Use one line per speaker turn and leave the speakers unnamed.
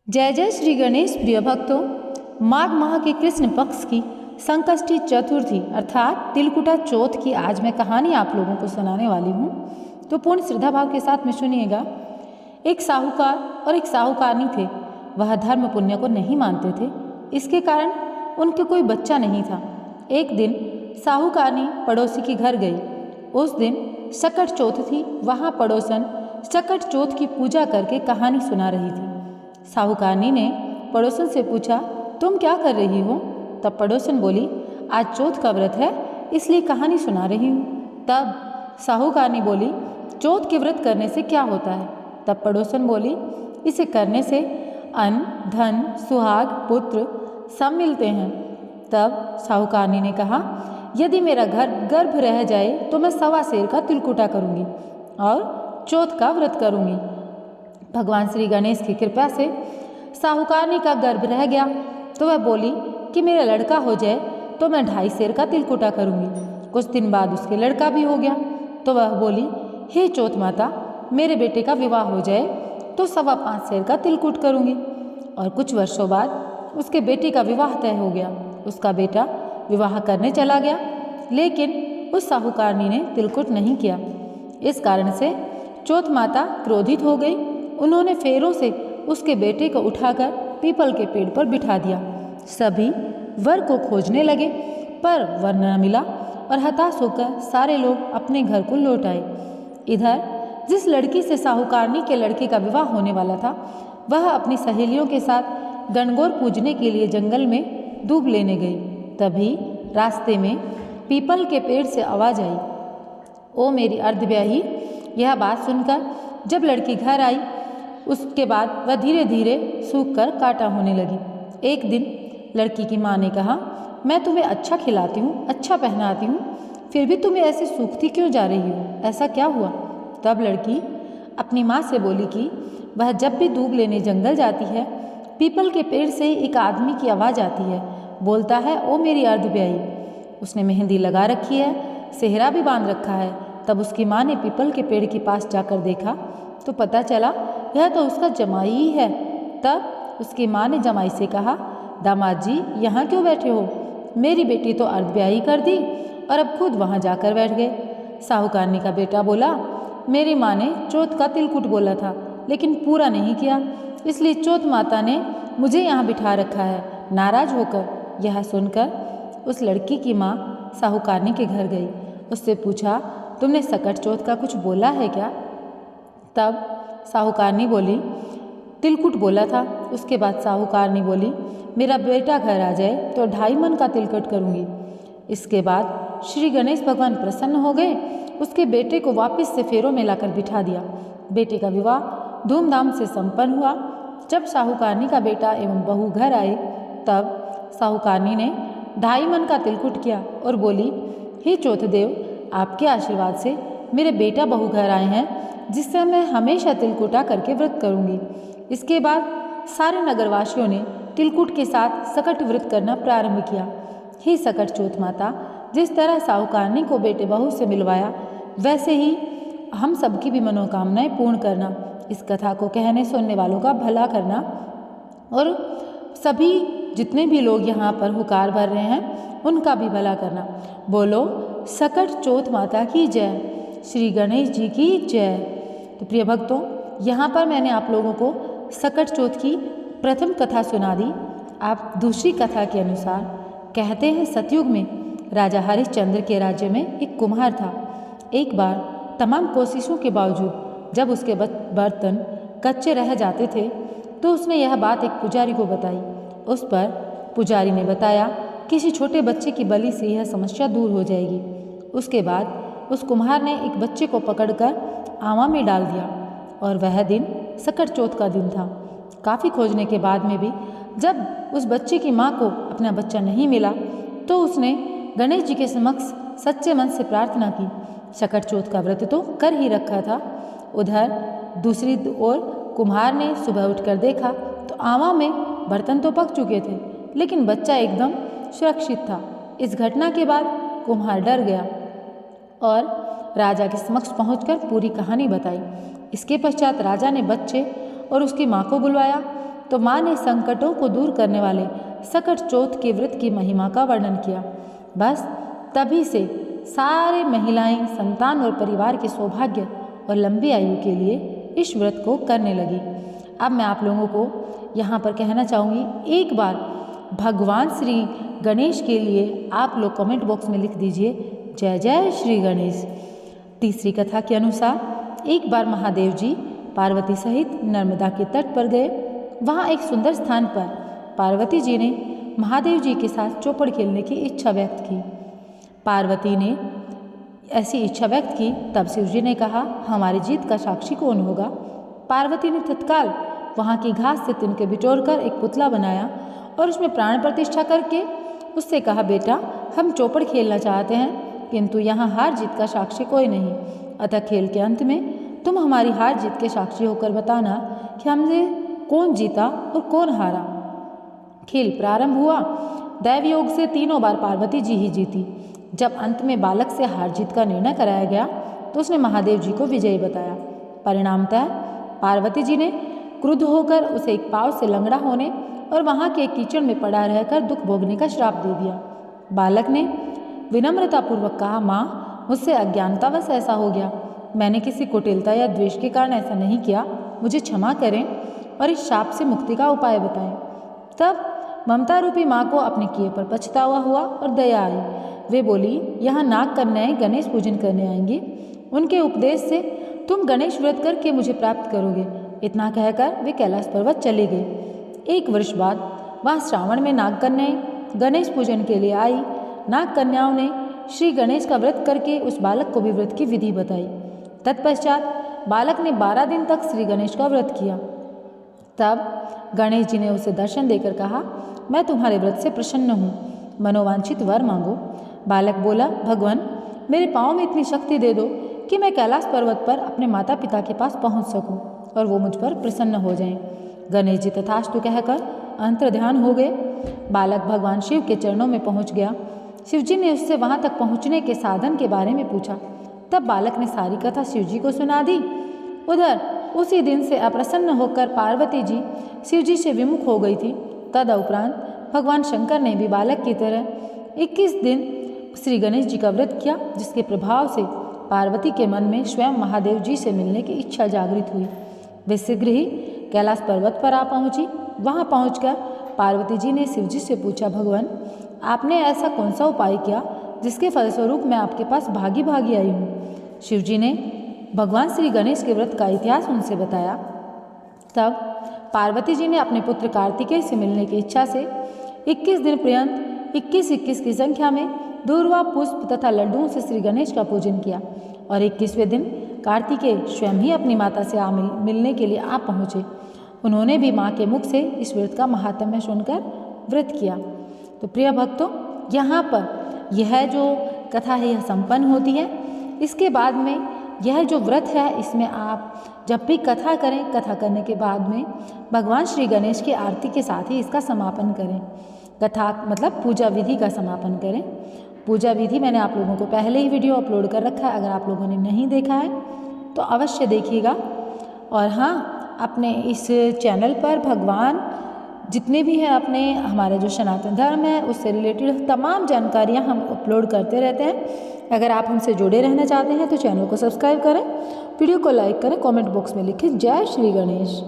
जय जय श्री गणेश प्रिय भक्तों, माघ माह के कृष्ण पक्ष की संकष्टी चतुर्थी अर्थात तिलकुटा चौथ की आज मैं कहानी आप लोगों को सुनाने वाली हूँ। तो पूर्ण श्रद्धा भाव के साथ में सुनिएगा। एक साहूकार और एक साहूकारनी थे। वह धर्म पुण्य को नहीं मानते थे, इसके कारण उनके कोई बच्चा नहीं था। एक दिन साहूकारनी पड़ोसी के घर गई। उस दिन सकट चौथ थी। वहाँ पड़ोसन सकट चौथ की पूजा करके कहानी सुना रही थी। साहूकारनी ने पड़ोसन से पूछा, तुम क्या कर रही हो? तब पड़ोसन बोली, आज चौथ का व्रत है, इसलिए कहानी सुना रही हूँ। तब साहूकारनी बोली, चौथ के व्रत करने से क्या होता है? तब पड़ोसन बोली, इसे करने से अन्न, धन, सुहाग, पुत्र सब मिलते हैं। तब साहूकारनी ने कहा, यदि मेरा घर गर्भ रह जाए तो मैं 1.25 सेर का तिलकुटा करूँगी और चौथ का व्रत करूँगी। भगवान श्री गणेश की कृपा से साहूकारनी का गर्भ रह गया तो वह बोली कि मेरा लड़का हो जाए तो मैं 2.5 सेर का तिलकुटा करूँगी। कुछ दिन बाद उसके लड़का भी हो गया तो वह बोली, हे चौथ माता, मेरे बेटे का विवाह हो जाए तो 5.25 सेर का तिलकुट करूँगी। और कुछ वर्षों बाद उसके बेटे का विवाह तय हो गया। उसका बेटा विवाह करने चला गया, लेकिन उस साहूकारनी ने तिलकुट नहीं किया। इस कारण से चौथ माता क्रोधित हो गई। उन्होंने फेरों से उसके बेटे को उठाकर पीपल के पेड़ पर बिठा दिया। सभी वर को खोजने लगे, पर वर न मिला और हताश होकर सारे लोग अपने घर को लौट आए। इधर जिस लड़की से साहूकारनी के लड़के का विवाह होने वाला था, वह अपनी सहेलियों के साथ गणगौर पूजने के लिए जंगल में दूब लेने गई। तभी रास्ते में पीपल के पेड़ से आवाज़ आई, ओ मेरी अर्धब्याही। यह बात सुनकर जब लड़की घर आई, उसके बाद वह धीरे धीरे सूख कर काटा होने लगी। एक दिन लड़की की माँ ने कहा, मैं तुम्हें अच्छा खिलाती हूँ, अच्छा पहनाती हूँ, फिर भी तुम्हें ऐसे सूखती क्यों जा रही हो? ऐसा क्या हुआ? तब लड़की अपनी माँ से बोली कि वह जब भी दूब लेने जंगल जाती है, पीपल के पेड़ से एक आदमी की आवाज़ आती है। बोलता है, ओ मेरी अर्धब्याही। उसने मेहंदी लगा रखी है, सेहरा भी बांध रखा है। तब उसकी माँ ने पीपल के पेड़ के पास जाकर देखा तो पता चला यह तो उसका जमाई ही है। तब उसकी माँ ने जमाई से कहा, दामाद जी यहाँ क्यों बैठे हो? मेरी बेटी तो अर्धब्याही कर दी और अब खुद वहाँ जाकर बैठ गए। साहूकारनी का बेटा बोला, मेरी माँ ने चौथ का तिलकुट बोला था, लेकिन पूरा नहीं किया, इसलिए चौथ माता ने मुझे यहाँ बिठा रखा है। नाराज होकर यह सुनकर उस लड़की की माँ साहूकारनी के घर गई। उससे पूछा, तुमने सकट चौथ का कुछ बोला है क्या? तब साहूकारनी बोली, तिलकुट बोला था। उसके बाद साहूकारनी बोली, मेरा बेटा घर आ जाए तो 2.5 मन का तिलकुट करूँगी। इसके बाद श्री गणेश भगवान प्रसन्न हो गए। उसके बेटे को वापस से फेरों में लाकर बिठा दिया। बेटे का विवाह धूमधाम से संपन्न हुआ। जब साहूकारनी का बेटा एवं बहू घर आए, तब साहूकारनी ने 2.5 मन का तिलकुट किया और बोली, हे चौथ देव, आपके आशीर्वाद से मेरे बेटा बहू घर आए हैं, जिससे मैं हमेशा तिलकुटा करके व्रत करूंगी। इसके बाद सारे नगरवासियों ने तिलकुट के साथ सकट व्रत करना प्रारंभ किया। हे सकट चौथ माता, जिस तरह साहूकारनी को बेटे बहू से मिलवाया, वैसे ही हम सबकी भी मनोकामनाएं पूर्ण करना। इस कथा को कहने सुनने वालों का भला करना और सभी जितने भी लोग यहाँ पर हुकार भर रहे हैं उनका भी भला करना। बोलो सकट चौथ माता की जय, श्री गणेश जी की जय। तो प्रिय भक्तों, यहाँ पर मैंने आप लोगों को सकट चौथ की प्रथम कथा सुना दी। आप दूसरी कथा के अनुसार कहते हैं, सतयुग में राजा हरिश्चंद्र के राज्य में एक कुम्हार था। एक बार तमाम कोशिशों के बावजूद जब उसके बर्तन कच्चे रह जाते थे तो उसने यह बात एक पुजारी को बताई। उस पर पुजारी ने बताया, किसी छोटे बच्चे की बलि से यह समस्या दूर हो जाएगी। उसके बाद उस कुम्हार ने एक बच्चे को पकड़कर आवा में डाल दिया और वह दिन सकट चौथ का दिन था। काफ़ी खोजने के बाद में भी जब उस बच्चे की माँ को अपना बच्चा नहीं मिला तो उसने गणेश जी के समक्ष सच्चे मन से प्रार्थना की। सकट चौथ का व्रत तो कर ही रखा था। उधर दूसरी ओर कुम्हार ने सुबह उठकर देखा तो आवा में बर्तन तो पक चुके थे, लेकिन बच्चा एकदम सुरक्षित था। इस घटना के बाद कुम्हार डर गया और राजा के समक्ष पहुंचकर पूरी कहानी बताई। इसके पश्चात राजा ने बच्चे और उसकी माँ को बुलवाया। तो माँ ने संकटों को दूर करने वाले सकट चौथ के व्रत की महिमा का वर्णन किया। बस तभी से सारे महिलाएं संतान और परिवार के सौभाग्य और लंबी आयु के लिए इस व्रत को करने लगी। अब मैं आप लोगों को यहाँ पर कहना चाहूँगी, एक बार भगवान श्री गणेश के लिए आप लोग कमेंट बॉक्स में लिख दीजिए जय जय श्री गणेश। तीसरी कथा के अनुसार एक बार महादेव जी पार्वती सहित नर्मदा के तट पर गए। वहाँ एक सुंदर स्थान पर पार्वती जी ने महादेव जी के साथ चौपड़ खेलने की इच्छा व्यक्त की। पार्वती ने ऐसी इच्छा व्यक्त की, तब शिव जी ने कहा, हमारी जीत का साक्षी कौन होगा। पार्वती ने तत्काल वहाँ की घास से तिनके बिटोरकर एक पुतला बनाया और उसमें प्राण प्रतिष्ठा करके उससे कहा, बेटा हम चौपड़ खेलना चाहते हैं, किंतु यहाँ हार जीत का साक्षी कोई नहीं, अतः खेल के अंत में तुम हमारी हार जीत के साक्षी होकर बताना कि हमसे कौन जीता और कौन हारा। खेल प्रारंभ हुआ। दैव योग से तीनों बार पार्वती जी ही जीती। जब अंत में बालक से हार जीत का निर्णय कराया गया तो उसने महादेव जी को विजयी बताया। परिणामतः पार्वती जी ने क्रुद्ध होकर उसे एक पाँव से लंगड़ा होने और वहाँ के कीचड़ में पड़ा रहकर दुख भोगने का श्राप दे दिया। बालक ने विनम्रतापूर्वक कहा, माँ मुझसे अज्ञानतावश ऐसा हो गया, मैंने किसी कुटिलता या द्वेष के कारण ऐसा नहीं किया, मुझे क्षमा करें और इस शाप से मुक्ति का उपाय बताएं। तब ममता रूपी माँ को अपने किए पर पछतावा हुआ और दया आई। वे बोली, यहाँ नाग कन्याएं गणेश पूजन करने आएंगी, उनके उपदेश से तुम गणेश व्रत करके मुझे प्राप्त करोगे। इतना कहकर वे कैलाश पर्वत चले गए। 1 वर्ष बाद वहाँ श्रावण में नाग कन्याएं गणेश पूजन के लिए आई। नाग कन्याओं ने श्री गणेश का व्रत करके उस बालक को भी व्रत की विधि बताई। तत्पश्चात बालक ने 12 दिन तक श्री गणेश का व्रत किया। तब गणेश जी ने उसे दर्शन देकर कहा, मैं तुम्हारे व्रत से प्रसन्न हूँ, मनोवांछित वर मांगो। बालक बोला, भगवान मेरे पाँव में इतनी शक्ति दे दो कि मैं कैलाश पर्वत पर अपने माता पिता के पास पहुँच सकूँ और वो मुझ पर प्रसन्न हो जाएं। गणेश जी तथास्तु कहकर अंतर्ध्यान हो गए। बालक भगवान शिव के चरणों में पहुँच गया। शिव जी ने उससे वहाँ तक पहुँचने के साधन के बारे में पूछा। तब बालक ने सारी कथा शिव जी को सुना दी। उधर उसी दिन से अप्रसन्न होकर पार्वती जी शिव जी से विमुख हो गई थी। तदुपरांत भगवान शंकर ने भी बालक की तरह 21 दिन श्री गणेश जी का व्रत किया, जिसके प्रभाव से पार्वती के मन में स्वयं महादेव जी से मिलने की इच्छा जागृत हुई। वे शीघ्र ही कैलाश पर्वत पर आ पहुंची। वहां पहुंचकर पार्वती जी ने शिव जी से पूछा, भगवान आपने ऐसा कौन सा उपाय किया जिसके फलस्वरूप मैं आपके पास भागी भागी आई हूँ। शिव जी ने भगवान श्री गणेश के व्रत का इतिहास उनसे बताया। तब पार्वती जी ने अपने पुत्र कार्तिकेय से मिलने की इच्छा से 21 दिन पर्यंत 21-21 की संख्या में दूर्वा पुष्प तथा लड्डुओं से श्री गणेश का पूजन किया और 21वें दिन कार्तिकेय स्वयं ही अपनी माता से मिलने के लिए आ पहुँचे। उन्होंने भी माँ के मुख से इस व्रत का महात्म्य सुनकर व्रत किया। तो प्रिय भक्तों, यहाँ पर यह जो कथा है यह संपन्न होती है। इसके बाद में यह जो व्रत है इसमें आप जब भी कथा करें, कथा करने के बाद में भगवान श्री गणेश की आरती के साथ ही इसका समापन करें। कथा मतलब पूजा विधि का समापन करें। पूजा विधि मैंने आप लोगों को पहले ही वीडियो अपलोड कर रखा है, अगर आप लोगों ने नहीं देखा है तो अवश्य देखिएगा। और हाँ, अपने इस चैनल पर भगवान जितने भी हैं अपने हमारे जो सनातन धर्म है उससे रिलेटेड तमाम जानकारियाँ हम अपलोड करते रहते हैं। अगर आप हमसे जुड़े रहना चाहते हैं तो चैनल को सब्सक्राइब करें, वीडियो को लाइक करें, कमेंट बॉक्स में लिखें जय श्री गणेश।